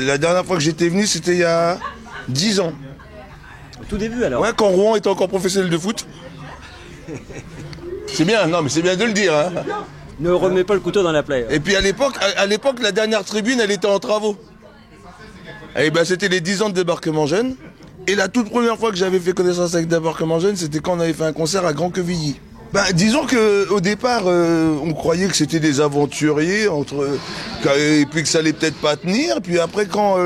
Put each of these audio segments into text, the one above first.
La dernière fois que j'étais venu, c'était il y a 10 ans. Au tout début alors? Ouais, quand Rouen était encore professionnel de foot. C'est bien, non mais c'est bien de le dire. Hein. Ne remets pas le couteau dans la plaie. Et puis à l'époque, la dernière tribune, elle était en travaux. Et ben c'était les 10 ans de Débarquement Jeune. Et la toute première fois que j'avais fait connaissance avec Débarquement Jeune, c'était quand on avait fait un concert à Grand-Quevilly. Ben, disons qu'au départ, on croyait que c'était des aventuriers, et puis que ça allait peut-être pas tenir. Puis après, quand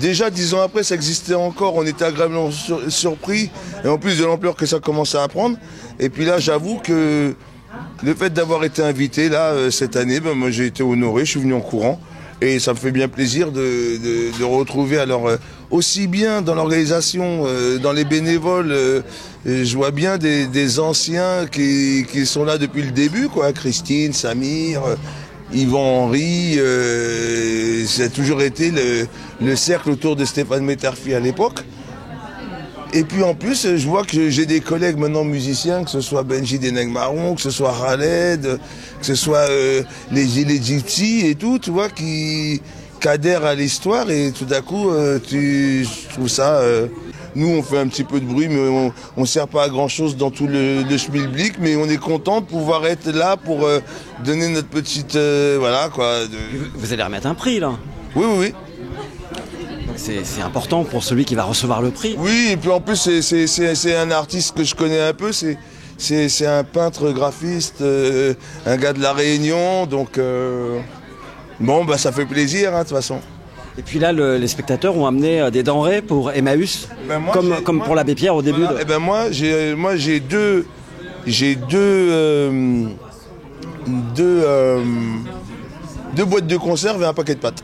déjà 10 ans après, ça existait encore, on était agréablement surpris, et en plus de l'ampleur que ça commençait à prendre. Et puis là, j'avoue que le fait d'avoir été invité là cette année, ben, moi j'ai été honoré, je suis venu en courant. Et ça me fait bien plaisir de retrouver alors aussi bien dans l'organisation, dans les bénévoles, je vois bien des anciens qui sont là depuis le début, quoi. Christine, Samir, Yvan Henry, ça a toujours été le cercle autour de Stéphane Metterfi à l'époque. Et puis en plus, je vois que j'ai des collègues maintenant musiciens, que ce soit Benji Deneg-Marron, que ce soit Khaled, que ce soit les Gypsy et tout, tu vois, qui adhèrent à l'histoire et tout d'un coup, je trouve ça... nous, on fait un petit peu de bruit, mais on ne sert pas à grand-chose dans tout le schmilblick, mais on est content de pouvoir être là pour donner notre petite... voilà, quoi. Vous allez remettre un prix là? Oui, oui, oui. C'est important pour celui qui va recevoir le prix. Oui, et puis en plus, c'est un artiste que je connais un peu, c'est un peintre graphiste, un gars de La Réunion, donc bon, bah ça fait plaisir, hein, de toute façon. Et puis là, les spectateurs ont amené des denrées pour Emmaüs, Ben moi, comme pour l'abbé Pierre au début. Voilà, et ben moi j'ai deux boîtes de conserve et un paquet de pâtes.